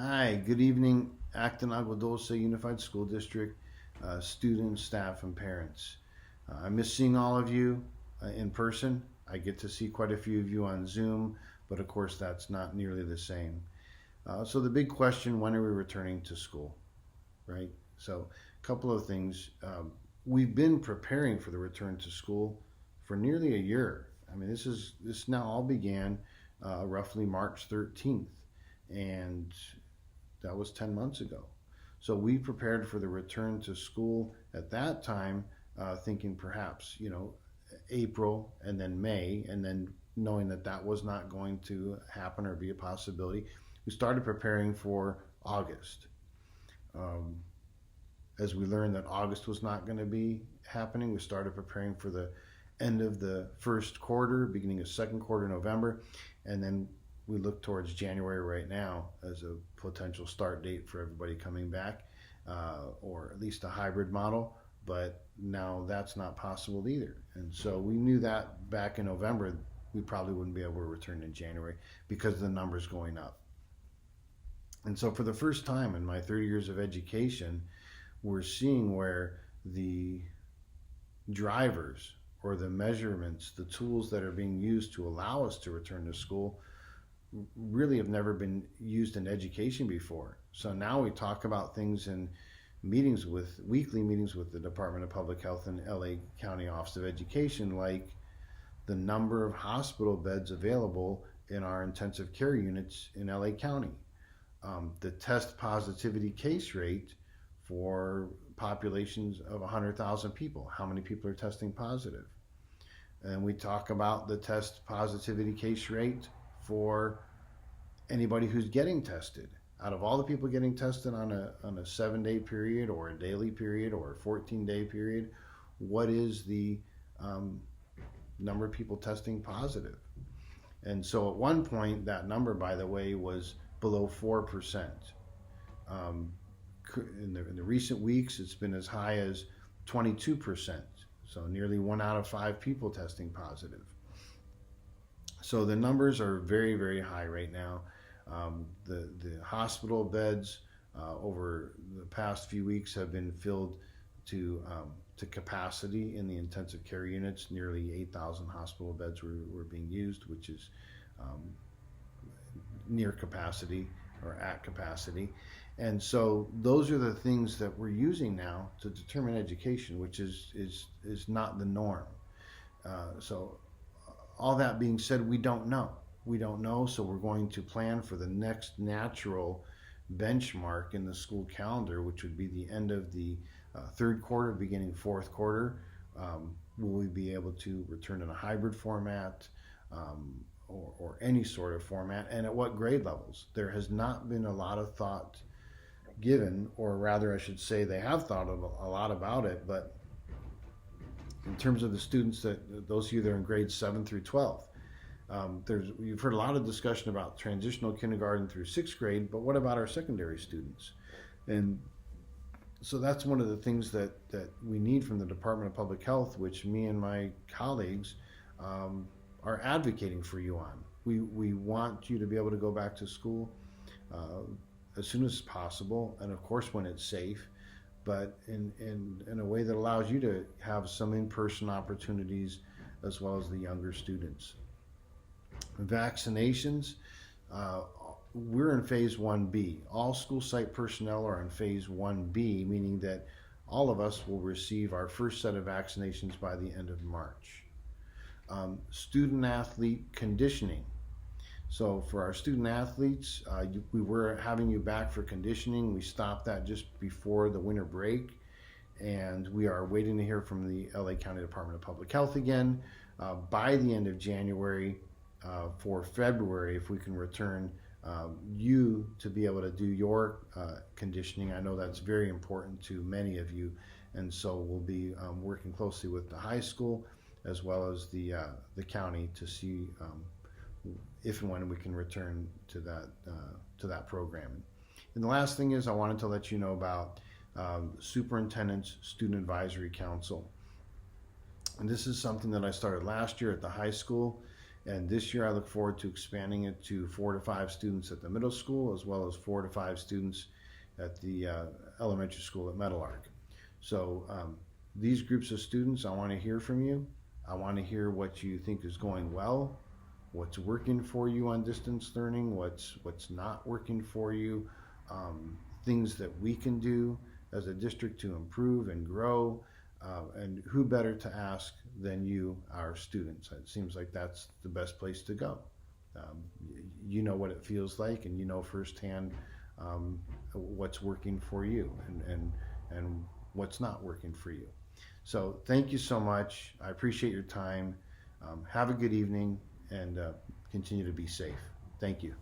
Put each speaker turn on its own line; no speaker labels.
Hi, good evening, Acton-Agua Unified School District, students, staff, and parents. I miss seeing all of you in person. I get to see quite a few of you on Zoom, but of course that's not nearly the same. So the big question, when are we returning to school, right? So a couple of things. We've been preparing for the return to school for nearly a year. I mean, this now all began roughly March 13th, and that was 10 months ago. So we prepared for the return to school at that time, thinking perhaps, April and then May, and then knowing that that was not going to happen or be a possibility, we started preparing for August. As we learned that August was not going to be happening, we started preparing for the end of the first quarter, beginning of second quarter, November, and then we look towards January right now as a potential start date for everybody coming back, or at least a hybrid model, but now that's not possible either. And so we knew that back in November, we probably wouldn't be able to return in January because of the numbers going up. And so for the first time in my 30 years of education, we're seeing where the drivers or the measurements, the tools that are being used to allow us to return to school really have never been used in education before. So now we talk about things in weekly meetings with the Department of Public Health and LA County Office of Education, like the number of hospital beds available in our intensive care units in LA County, the test positivity case rate for populations of 100,000 people. How many people are testing positive? And we talk about the test positivity case rate for anybody who's getting tested. Out of all the people getting tested on a 7-day period or a daily period or a 14-day period, what is the number of people testing positive? And so at one point, that number, by the way, was below 4%. In the recent weeks, it's been as high as 22%. So nearly 1 out of 5 people testing positive. So the numbers are very, very high right now. The hospital beds over the past few weeks have been filled to capacity in the intensive care units. Nearly 8,000 hospital beds were being used, which is near capacity or at capacity. And so those are the things that we're using now to determine education, which is not the norm. So all that being said, we don't know. We don't know, so we're going to plan for the next natural benchmark in the school calendar, which would be the end of the third quarter, beginning fourth quarter. Will we be able to return in a hybrid format or any sort of format, and at what grade levels? There has not been a lot of thought given, or rather I should say they have thought a lot about it, but in terms of the students, those of you that are in grades 7 through 12, you've heard a lot of discussion about transitional kindergarten through 6th grade, but what about our secondary students? And so that's one of the things that we need from the Department of Public Health, which me and my colleagues are advocating for you on. We want you to be able to go back to school as soon as possible, and of course when it's safe, but in a way that allows you to have some in-person opportunities as well as the younger students. Vaccinations, we're in phase 1B. All school site personnel are in phase 1B, meaning that all of us will receive our first set of vaccinations by the end of March. Student athlete conditioning. So for our student athletes, we were having you back for conditioning. We stopped that just before the winter break, and we are waiting to hear from the LA County Department of Public Health again by the end of January for February, if we can return you to be able to do your conditioning. I know that's very important to many of you, and so we'll be working closely with the high school as well as the county to see if and when we can return to that program. And the last thing is I wanted to let you know about Superintendents Student Advisory Council. And this is something that I started last year at the high school, And this year I look forward to expanding it to 4 to 5 students at the middle school, as well as 4 to 5 students at the elementary school at Meadowlark. So these groups of students, I want to hear from you. I want to hear what you think is going well, what's working for you on distance learning, what's not working for you, things that we can do as a district to improve and grow, and who better to ask than you, our students. It seems like that's the best place to go. You know what it feels like, and you know firsthand what's working for you and what's not working for you. So thank you so much. I appreciate your time. Have a good evening, and continue to be safe. Thank you.